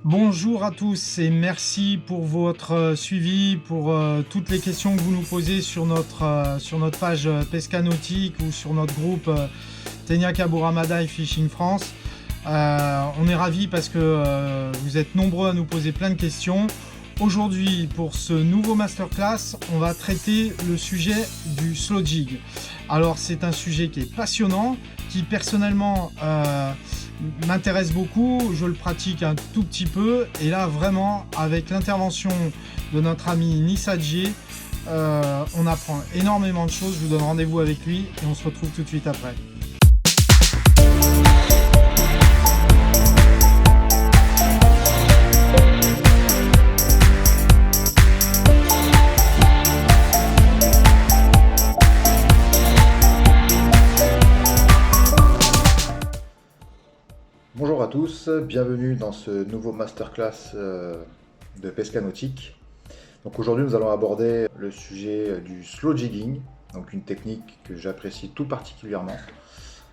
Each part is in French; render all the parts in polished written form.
Bonjour à tous et merci pour votre suivi, pour toutes les questions que vous nous posez sur notre page Pesca Nautique ou sur notre groupe Ténia Kaburamada et Fishing France. On est ravis parce que vous êtes nombreux à nous poser plein de questions. Aujourd'hui, pour ce nouveau masterclass, on va traiter le sujet du slow jig. Alors, c'est un sujet qui est passionnant, qui personnellement m'intéresse beaucoup. Je le pratique un tout petit peu. Et là, vraiment, avec l'intervention de notre ami Nissa Djé, on apprend énormément de choses. Je vous donne rendez-vous avec lui et on se retrouve tout de suite après. Bonjour à tous, bienvenue dans ce nouveau masterclass de Pesca Nautique. Donc aujourd'hui nous allons aborder le sujet du slow jigging, donc une technique que j'apprécie tout particulièrement.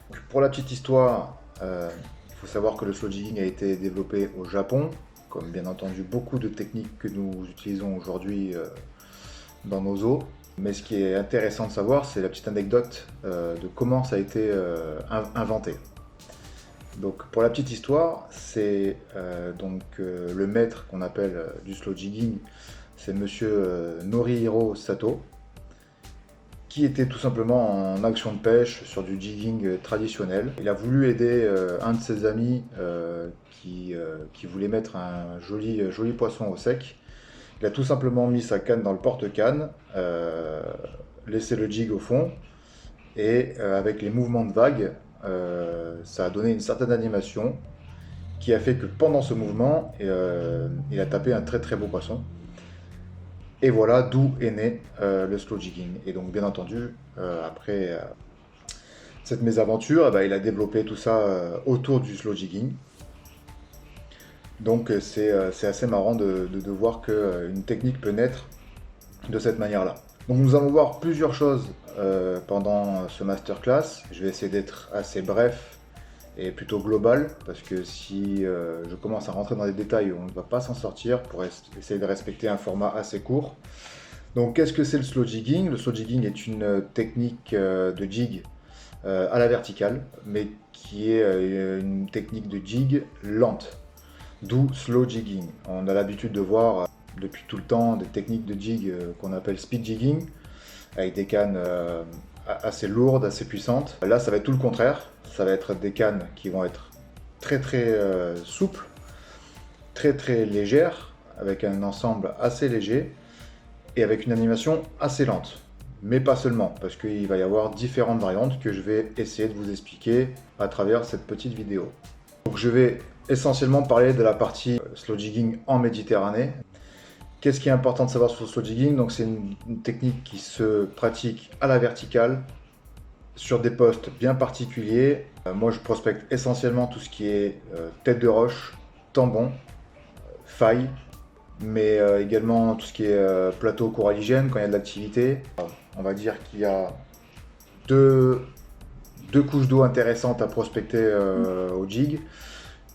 Donc pour la petite histoire, il faut savoir que le slow jigging a été développé au Japon, comme bien entendu beaucoup de techniques que nous utilisons aujourd'hui dans nos eaux. Mais ce qui est intéressant de savoir, c'est la petite anecdote de comment ça a été inventé. Donc pour la petite histoire, c'est le maître qu'on appelle du slow jigging, c'est monsieur Norihiro Sato, qui était tout simplement en action de pêche sur du jigging traditionnel. Il a voulu aider un de ses amis qui voulait mettre un joli poisson au sec. Il a tout simplement mis sa canne dans le porte-canne, laissé le jig au fond, et avec les mouvements de vagues, ça a donné une certaine animation qui a fait que pendant ce mouvement, il a tapé un très très beau poisson. Et voilà d'où est né le slow jigging. Et donc bien entendu, après cette mésaventure, il a développé tout ça autour du slow jigging. Donc c'est assez marrant de voir qu'une technique peut naître de cette manière-là. Donc nous allons voir plusieurs choses pendant ce masterclass. Je vais essayer d'être assez bref et plutôt global, parce que si je commence à rentrer dans les détails, on ne va pas s'en sortir, pour essayer de respecter un format assez court. Donc qu'est-ce que c'est le slow jigging? Le slow jigging est une technique de jig à la verticale, mais qui est une technique de jig lente, d'où slow jigging. On a l'habitude de voir depuis tout le temps des techniques de jig qu'on appelle speed jigging, avec des cannes assez lourdes, assez puissantes. Là, ça va être tout le contraire. Ça va être des cannes qui vont être très très souples, très très légères, avec un ensemble assez léger et avec une animation assez lente. Mais pas seulement, parce qu'il va y avoir différentes variantes que je vais essayer de vous expliquer à travers cette petite vidéo. Donc je vais essentiellement parler de la partie slow jigging en Méditerranée. Qu'est-ce qui est important de savoir sur le slow jigging? Donc c'est une technique qui se pratique à la verticale, sur des postes bien particuliers. Moi je prospecte essentiellement tout ce qui est tête de roche, tambon, faille, mais également tout ce qui est plateau coralligène quand il y a de l'activité. On va dire qu'il y a deux couches d'eau intéressantes à prospecter au jig,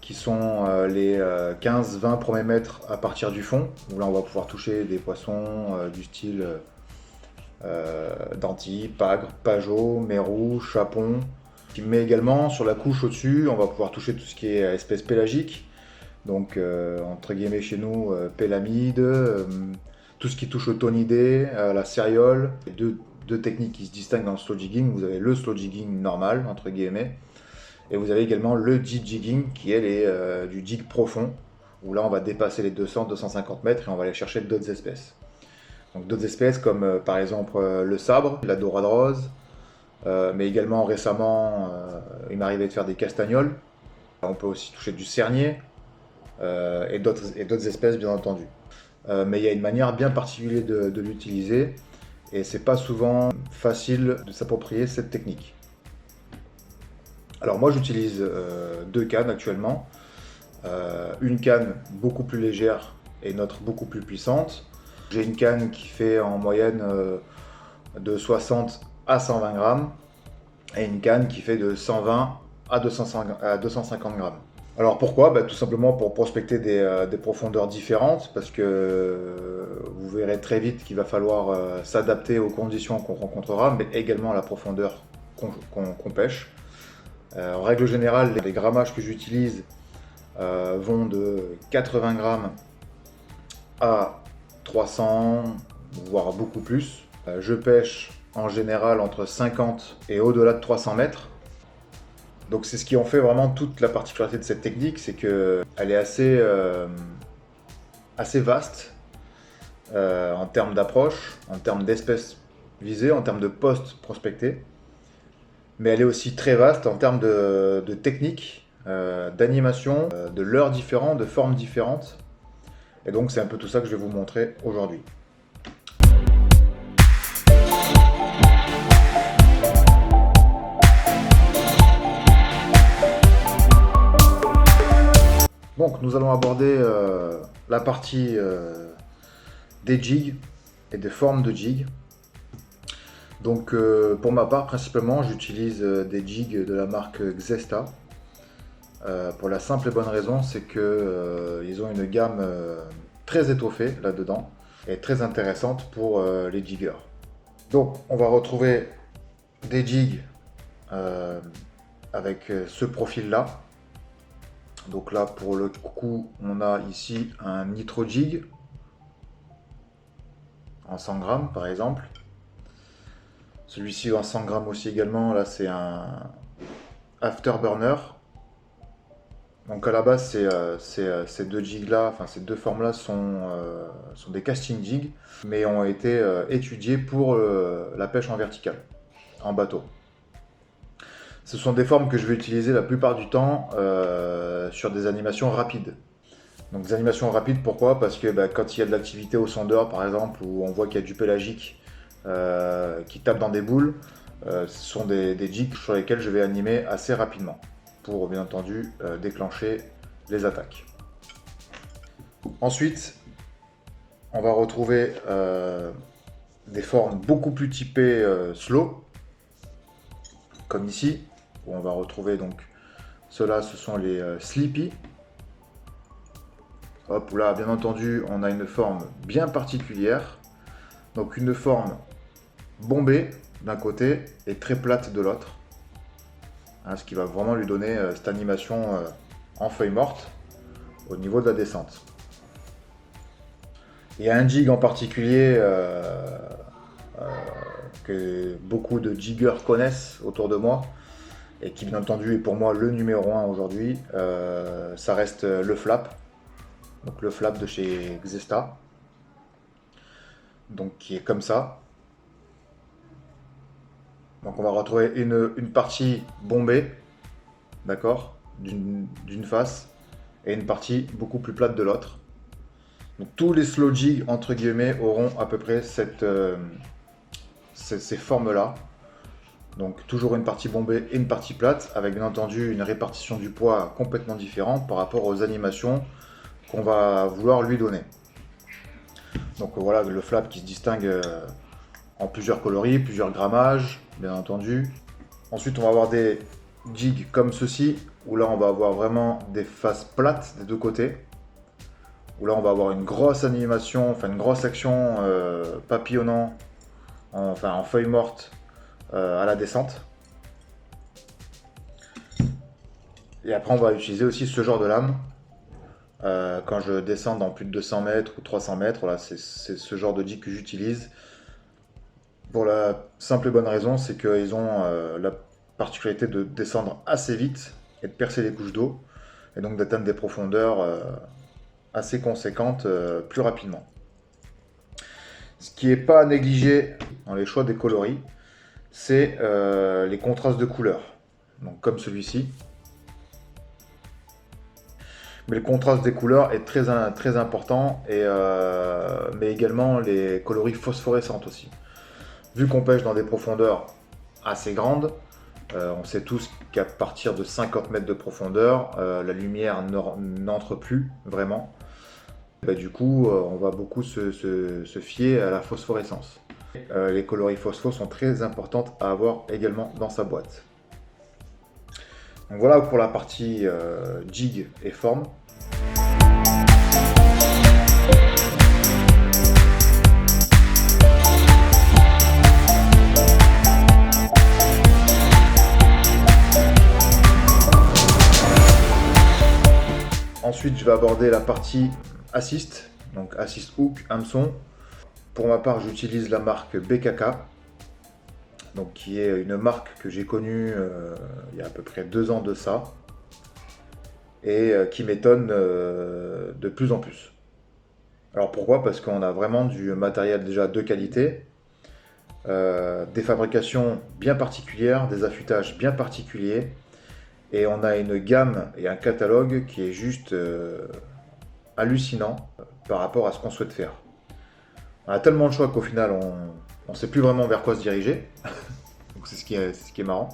qui sont les 15-20 premiers mètres à partir du fond, où là on va pouvoir toucher des poissons du style dentille, pagre, pageot, mérou, chapon. Mais également sur la couche au-dessus, on va pouvoir toucher tout ce qui est espèces pélagiques, donc entre guillemets chez nous pélamide, tout ce qui touche au tonidé, la céréole. Deux techniques qui se distinguent dans le slow jigging. Vous avez le slow jigging normal, entre guillemets, et vous avez également le deep jigging qui est du jig profond, où là on va dépasser les 200-250 mètres et on va aller chercher d'autres espèces. Donc d'autres espèces comme par exemple le sabre, la dorade rose, mais également récemment il m'est arrivé de faire des castagnols. On peut aussi toucher du cernier et d'autres espèces bien entendu. Mais il y a une manière bien particulière de l'utiliser et c'est pas souvent facile de s'approprier cette technique. Alors moi j'utilise deux cannes actuellement, une canne beaucoup plus légère et une autre beaucoup plus puissante. J'ai une canne qui fait en moyenne de 60 à 120 grammes et une canne qui fait de 120 à 250 grammes. Alors pourquoi? Tout simplement pour prospecter des profondeurs différentes, parce que vous verrez très vite qu'il va falloir s'adapter aux conditions qu'on rencontrera, mais également à la profondeur qu'on pêche. En règle générale, les grammages que j'utilise vont de 80 grammes à 300, voire beaucoup plus. Je pêche en général entre 50 et au-delà de 300 mètres. Donc c'est ce qui en fait vraiment toute la particularité de cette technique, c'est qu'elle est assez vaste en termes d'approche, en termes d'espèces visées, en termes de postes prospectés. Mais elle est aussi très vaste en termes de technique, d'animation, de leurres différents, de formes différentes. Et donc c'est un peu tout ça que je vais vous montrer aujourd'hui. Donc nous allons aborder la partie des jigs et des formes de jigs. Donc pour ma part, principalement, j'utilise des jigs de la marque Xesta. Pour la simple et bonne raison, c'est qu'ils ont une gamme très étoffée là-dedans et très intéressante pour les jiggers. Donc on va retrouver des jigs avec ce profil-là. Donc là, pour le coup, on a ici un Nitro Jig en 100 grammes par exemple. Celui-ci en 100 grammes aussi également, là c'est un Afterburner. Donc à la base, ces deux jigs là, enfin ces deux formes là sont des casting jigs, mais ont été étudiés pour la pêche en verticale, en bateau. Ce sont des formes que je vais utiliser la plupart du temps sur des animations rapides. Donc des animations rapides, pourquoi? Parce que quand il y a de l'activité au sondeur par exemple, où on voit qu'il y a du pélagique qui tape dans des boules, ce sont des jigs sur lesquels je vais animer assez rapidement, pour bien entendu déclencher les attaques. Ensuite, on va retrouver des formes beaucoup plus typées slow, comme ici, où on va retrouver donc ceux-là, ce sont les Sleepy. Hop, là, bien entendu, on a une forme bien particulière. Donc une forme bombée d'un côté et très plate de l'autre. Hein, ce qui va vraiment lui donner cette animation en feuille morte au niveau de la descente. Il y a un jig en particulier que beaucoup de jiggers connaissent autour de moi, et qui bien entendu est pour moi le numéro 1 aujourd'hui, ça reste le flap, donc le flap de chez Xesta, donc qui est comme ça. Donc on va retrouver une partie bombée, d'accord, d'une face, et une partie beaucoup plus plate de l'autre. Donc tous les slow jigs entre guillemets auront à peu près ces formes-là. Donc toujours une partie bombée et une partie plate, avec bien entendu une répartition du poids complètement différente par rapport aux animations qu'on va vouloir lui donner. Donc voilà le flap qui se distingue en plusieurs coloris, plusieurs grammages, bien entendu. Ensuite on va avoir des jigs comme ceci, où là on va avoir vraiment des faces plates des deux côtés, où là on va avoir une grosse animation, enfin une grosse action papillonnant, en feuille morte, à la descente. Et après on va utiliser aussi ce genre de lame quand je descends dans plus de 200 mètres ou 300 mètres. Voilà, c'est ce genre de jig que j'utilise pour la simple et bonne raison, c'est qu'ils ont la particularité de descendre assez vite et de percer les couches d'eau, et donc d'atteindre des profondeurs assez conséquentes plus rapidement. Ce qui n'est pas à négliger dans les choix des coloris, c'est les contrastes de couleurs, donc comme celui-ci. Mais le contraste des couleurs est très important, mais également les coloris phosphorescentes aussi. Vu qu'on pêche dans des profondeurs assez grandes, on sait tous qu'à partir de 50 mètres de profondeur, la lumière n'entre plus vraiment. Du coup, on va beaucoup se fier à la phosphorescence. Les coloris phospho sont très importantes à avoir également dans sa boîte. Donc voilà pour la partie jig et forme. Ensuite, je vais aborder la partie assist, donc assist hook, hameçon. Pour ma part, j'utilise la marque BKK, donc qui est une marque que j'ai connue il y a à peu près 2 ans de ça, et qui m'étonne de plus en plus. Alors pourquoi? Parce qu'on a vraiment du matériel déjà de qualité, des fabrications bien particulières, des affûtages bien particuliers, et on a une gamme et un catalogue qui est juste hallucinant par rapport à ce qu'on souhaite faire. On a tellement de choix qu'au final on ne sait plus vraiment vers quoi se diriger. Donc c'est ce qui est marrant.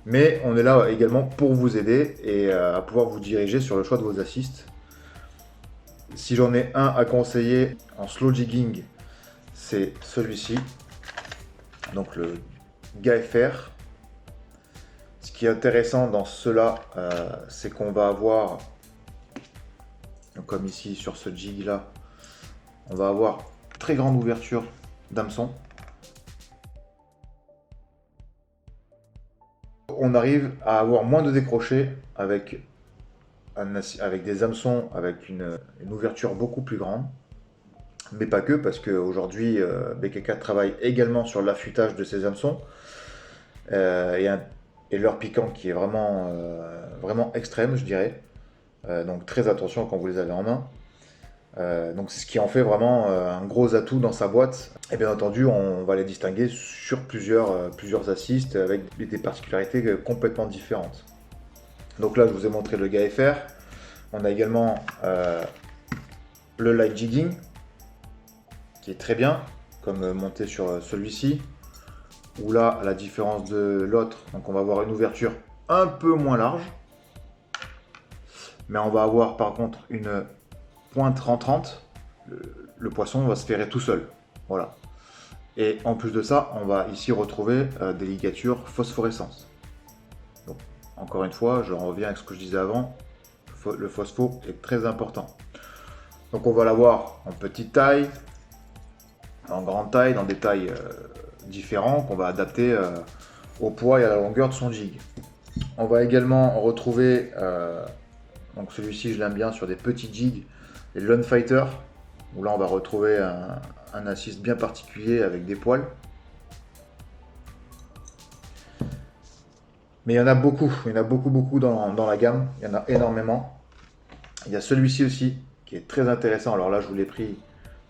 Mais on est là également pour vous aider et à pouvoir vous diriger sur le choix de vos assists. Si j'en ai un à conseiller en slow jigging, c'est celui-ci. Donc le GAFR. Ce qui est intéressant dans cela, c'est qu'on va avoir, comme ici sur ce jig là, on va avoir très grande ouverture d'hameçon. On arrive à avoir moins de décrochés avec des hameçons avec une ouverture beaucoup plus grande. Mais pas que, parce qu'aujourd'hui, BKK travaille également sur l'affûtage de ces hameçons. Et leur piquant qui est vraiment, vraiment extrême, je dirais. Donc très attention quand vous les avez en main. Donc c'est ce qui en fait vraiment un gros atout dans sa boîte. Et bien entendu, on va les distinguer sur plusieurs assists avec des particularités complètement différentes. Donc là, je vous ai montré le GAFR. On a également le light jigging, qui est très bien, comme monté sur celui-ci. Où là, à la différence de l'autre, donc on va avoir une ouverture un peu moins large. Mais on va avoir par contre une pointe rentrante. Le poisson va se ferrer tout seul. Voilà. Et en plus de ça, on va ici retrouver des ligatures phosphorescentes. Donc, encore une fois, je reviens avec ce que je disais avant. Le phospho est très important. Donc on va l'avoir en petite taille, en grande taille, dans des tailles différents qu'on va adapter au poids et à la longueur de son jig. On va également retrouver, donc celui-ci je l'aime bien sur des petits jigs, les Lone Fighter, où là on va retrouver un assist bien particulier avec des poils. Mais il y en a beaucoup dans la gamme, il y en a énormément. Il y a celui-ci aussi qui est très intéressant, alors là je vous l'ai pris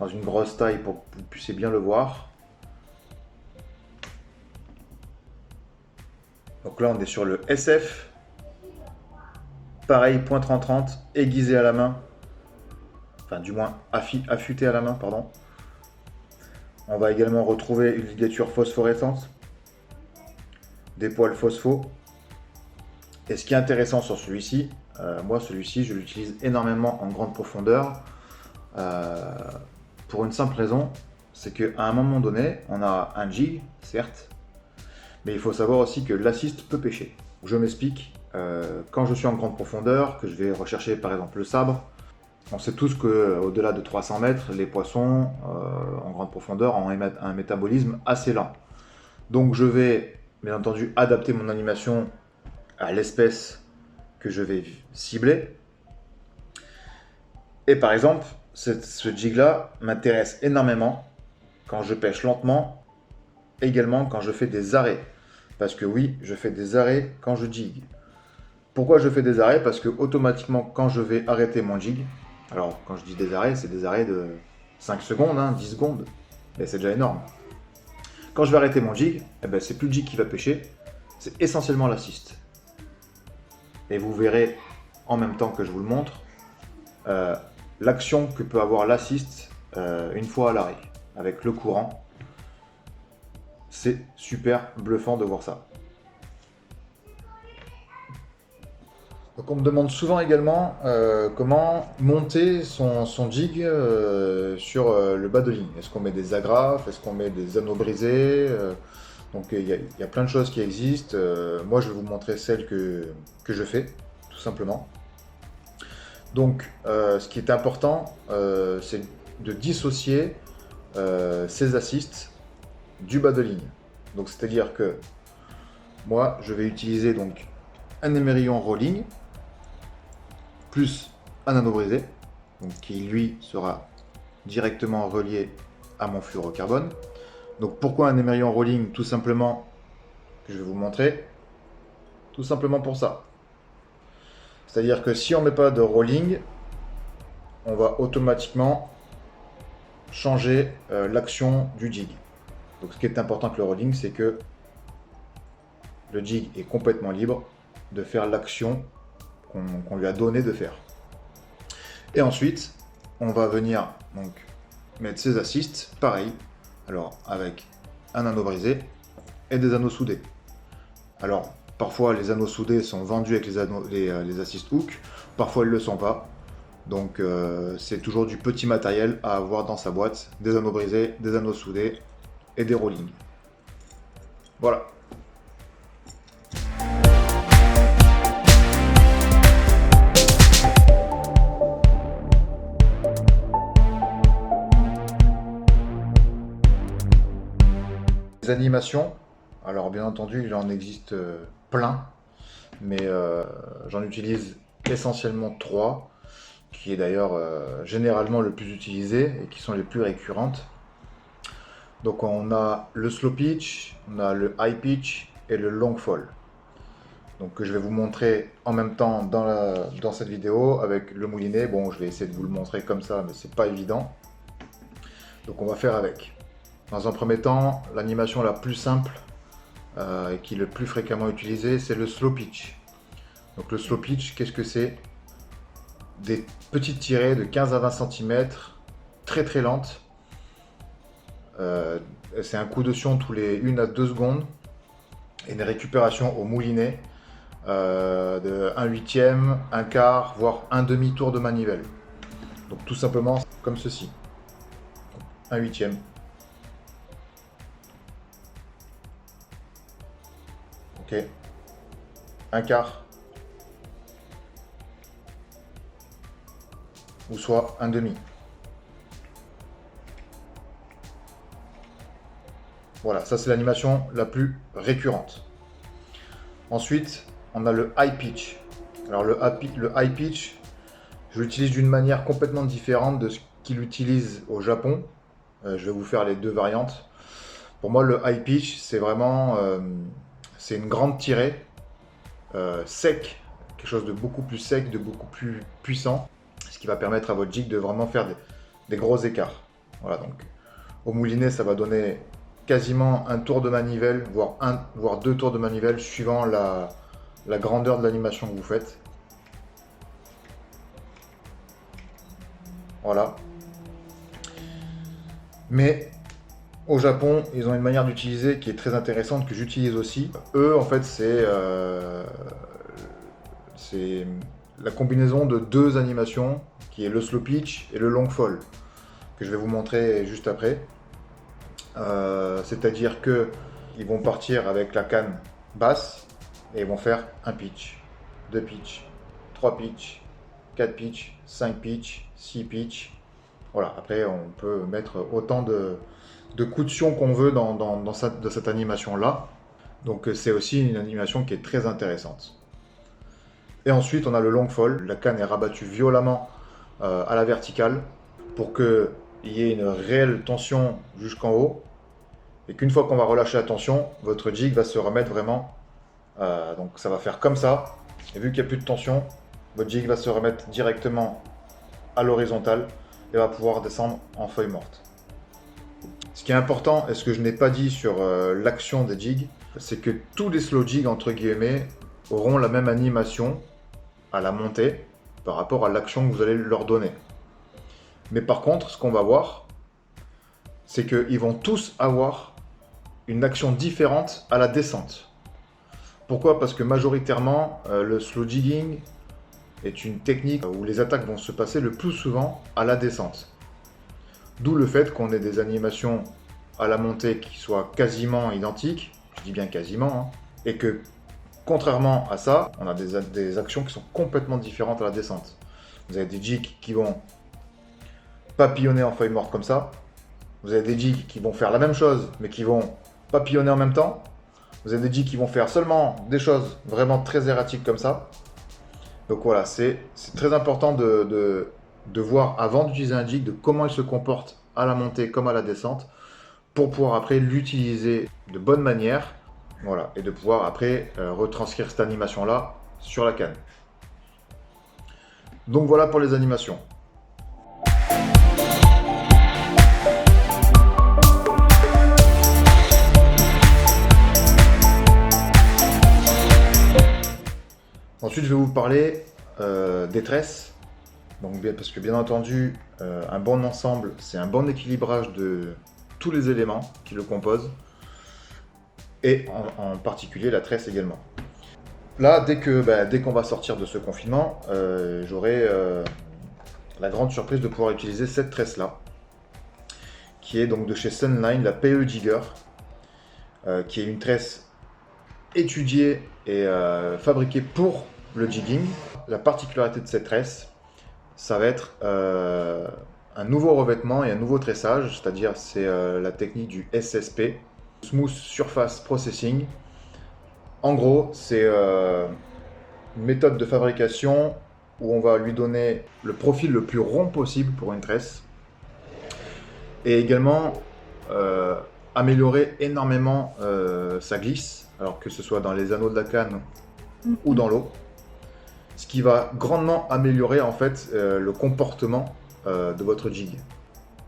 dans une grosse taille pour que vous puissiez bien le voir. Donc là on est sur le SF, pareil pointe rentrante, aiguisé à la main, enfin du moins affûté à la main, pardon. On va également retrouver une ligature phosphorescente, des poils phospho. Et ce qui est intéressant sur celui-ci, moi celui-ci je l'utilise énormément en grande profondeur, pour une simple raison, c'est qu'à un moment donné, on a un jig, certes, mais il faut savoir aussi que l'assist peut pêcher. Je m'explique, quand je suis en grande profondeur, que je vais rechercher par exemple le sabre, on sait tous qu'au-delà de 300 mètres, les poissons en grande profondeur ont un métabolisme assez lent. Donc je vais bien entendu adapter mon animation à l'espèce que je vais cibler. Et par exemple, ce jig là m'intéresse énormément quand je pêche lentement, également quand je fais des arrêts. Parce que oui, je fais des arrêts quand je jig. Pourquoi je fais des arrêts? Parce que automatiquement, quand je vais arrêter mon jig, alors quand je dis des arrêts, c'est des arrêts de 5 secondes, 10 secondes, mais c'est déjà énorme. Quand je vais arrêter mon jig, eh ben, c'est plus le jig qui va pêcher, c'est essentiellement l'assist. Et vous verrez en même temps que je vous le montre, l'action que peut avoir l'assist une fois à l'arrêt, avec le courant. C'est super bluffant de voir ça. Donc on me demande souvent également comment monter son jig sur le bas de ligne. Est-ce qu'on met des agrafes? Est-ce qu'on met des anneaux brisés? Donc il y a plein de choses qui existent. Moi, je vais vous montrer celle que je fais, tout simplement. Donc, ce qui est important, c'est de dissocier ces assists du bas de ligne. Donc, c'est-à-dire que moi, je vais utiliser donc un émerillon rolling plus un anneau brisé, donc qui lui sera directement relié à mon fluorocarbone. Donc pourquoi un émerillon rolling? Tout simplement, que je vais vous montrer, tout simplement pour ça. C'est-à-dire que si on ne met pas de rolling, on va automatiquement changer l'action du jig. Donc ce qui est important avec le rolling, c'est que le jig est complètement libre de faire l'action qu'on lui a donné de faire. Et ensuite, on va venir donc mettre ses assists, pareil, alors avec un anneau brisé et des anneaux soudés. Alors parfois les anneaux soudés sont vendus avec les assist hook, parfois ils ne le sont pas. Donc c'est toujours du petit matériel à avoir dans sa boîte, des anneaux brisés, des anneaux soudés et des rollings. Voilà. Les animations, alors bien entendu il en existe plein, mais j'en utilise essentiellement 3, qui est d'ailleurs généralement le plus utilisé et qui sont les plus récurrentes. Donc on a le slow pitch, on a le high pitch et le long fall. Donc je vais vous montrer en même temps dans cette vidéo avec le moulinet. Bon, je vais essayer de vous le montrer comme ça, mais c'est pas évident. Donc on va faire avec. Dans un premier temps, l'animation la plus simple et qui est le plus fréquemment utilisée, c'est le slow pitch. Donc le slow pitch, qu'est-ce que c'est? Des petites tirées de 15 à 20 cm, très très lentes. C'est un coup de sion tous les 1 à 2 secondes et une récupération au moulinet de 1/8, 1/4, voire un demi-tour de manivelle. Donc tout simplement comme ceci. 1/8. Ok. 1/4. Ou soit un demi. Voilà, ça c'est l'animation la plus récurrente. Ensuite, on a le high pitch. Alors le high pitch, je l'utilise d'une manière complètement différente de ce qu'il utilise au Japon. Je vais vous faire les deux variantes. Pour moi, le high pitch, c'est vraiment c'est une grande tirée sec, quelque chose de beaucoup plus sec, de beaucoup plus puissant, ce qui va permettre à votre jig de vraiment faire des gros écarts. Voilà, donc au moulinet, ça va donner quasiment un tour de manivelle, voire 2 tours de manivelle, suivant la grandeur de l'animation que vous faites. Voilà. Mais au Japon, ils ont une manière d'utiliser qui est très intéressante, que j'utilise aussi. Eux, en fait, c'est la combinaison de 2 animations, qui est le slow pitch et le long fall, que je vais vous montrer juste après. C'est-à-dire que ils vont partir avec la canne basse et ils vont faire un pitch, 2 pitch, 3 pitch, 4 pitch, 5 pitch, 6 pitch. Voilà, après on peut mettre autant de coups de sion qu'on veut dans cette animation-là. Donc c'est aussi une animation qui est très intéressante. Et ensuite on a le long fall. La canne est rabattue violemment à la verticale pour qu'il y ait une réelle tension jusqu'en haut. Et qu'une fois qu'on va relâcher la tension, votre jig va se remettre vraiment. Donc ça va faire comme ça. Et vu qu'il n'y a plus de tension, votre jig va se remettre directement à l'horizontale et va pouvoir descendre en feuille morte. Ce qui est important, et ce que je n'ai pas dit sur l'action des jigs, c'est que tous les slow jigs, entre guillemets, auront la même animation à la montée par rapport à l'action que vous allez leur donner. Mais par contre, ce qu'on va voir, c'est qu'ils vont tous avoir une action différente à la descente. Pourquoi? Parce que majoritairement, le slow jigging est une technique où les attaques vont se passer le plus souvent à la descente. D'où le fait qu'on ait des animations à la montée qui soient quasiment identiques dis bien quasiment, hein, et que contrairement à ça, on a des actions qui sont complètement différentes à la descente. Vous avez des jigs qui vont papillonner en feuille morte comme ça. Vous avez des jigs qui vont faire la même chose, mais qui vont papillonner en même temps. Vous avez des jigs qui vont faire seulement des choses vraiment très erratiques comme ça. Donc voilà, c'est très important de voir avant d'utiliser un jig, de comment il se comporte à la montée comme à la descente, pour pouvoir après l'utiliser de bonne manière, voilà, et de pouvoir après retranscrire cette animation-là sur la canne. Donc voilà pour les animations. Ensuite, je vais vous parler des tresses. Donc, parce que bien entendu, un bon ensemble, c'est un bon équilibrage de tous les éléments qui le composent, et en particulier la tresse également. Là, dès qu'on va sortir de ce confinement, j'aurai la grande surprise de pouvoir utiliser cette tresse-là, qui est donc de chez Sunline, la PE Jigger, qui est une tresse étudiée et fabriquée pour le jigging. La particularité de cette tresse, ça va être un nouveau revêtement et un nouveau tressage, c'est-à-dire c'est la technique du SSP, Smooth Surface Processing. En gros, c'est une méthode de fabrication où on va lui donner le profil le plus rond possible pour une tresse, et également améliorer énormément sa glisse, alors que ce soit dans les anneaux de la canne ou dans l'eau, ce qui va grandement améliorer en fait le comportement de votre jig.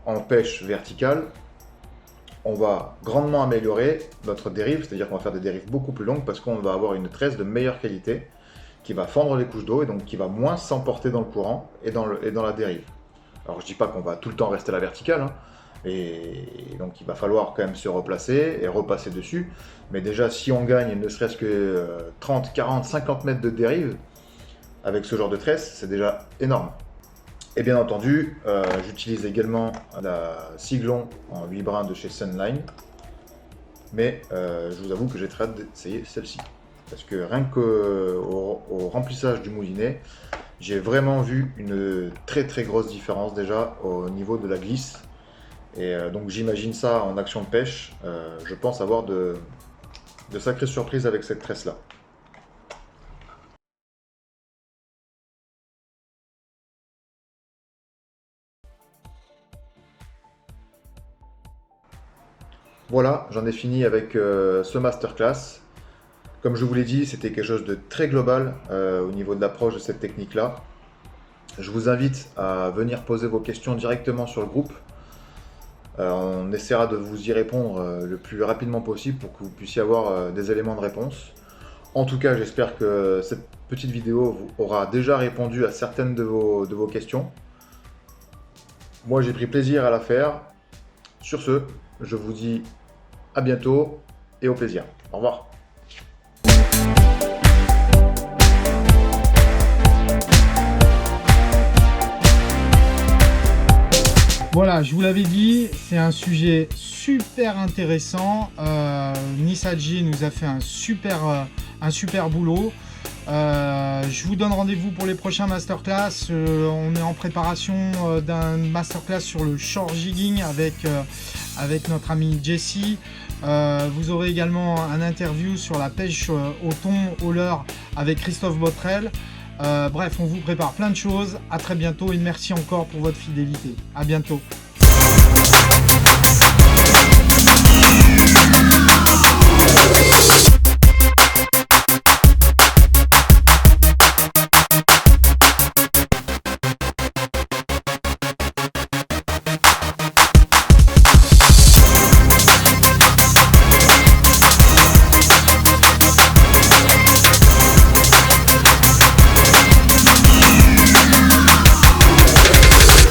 En pêche verticale, on va grandement améliorer notre dérive, c'est-à-dire qu'on va faire des dérives beaucoup plus longues parce qu'on va avoir une tresse de meilleure qualité qui va fendre les couches d'eau et donc qui va moins s'emporter dans le courant et dans la dérive. Alors je dis pas qu'on va tout le temps rester à la verticale, hein, et donc il va falloir quand même se replacer et repasser dessus, mais déjà si on gagne ne serait-ce que 30, 40, 50 mètres de dérive avec ce genre de tresse, c'est déjà énorme. Et bien entendu, j'utilise également la Siglon en 8 brins de chez Sunline, mais je vous avoue que j'ai très hâte d'essayer celle-ci. Parce que rien qu'au remplissage du moulinet, j'ai vraiment vu une très grosse différence déjà au niveau de la glisse. Et donc j'imagine ça en action de pêche, je pense avoir de sacrées surprises avec cette tresse-là. Voilà, j'en ai fini avec ce masterclass. Comme je vous l'ai dit, c'était quelque chose de très global au niveau de l'approche de cette technique-là. Je vous invite à venir poser vos questions directement sur le groupe. On essaiera de vous y répondre le plus rapidement possible pour que vous puissiez avoir des éléments de réponse. En tout cas, j'espère que cette petite vidéo vous aura déjà répondu à certaines de vos questions. Moi, j'ai pris plaisir à la faire. Sur ce, je vous dis à bientôt et au plaisir. Au revoir. Voilà, je vous l'avais dit, c'est un sujet super intéressant. Nissadji nous a fait un super boulot. Je vous donne rendez-vous pour les prochains masterclass. On est en préparation d'un masterclass sur le shore jigging avec notre ami Jessie. Vous aurez également un interview sur la pêche au thon au leurre avec Christophe Botrel. Bref, on vous prépare plein de choses. À très bientôt et merci encore pour votre fidélité. À bientôt.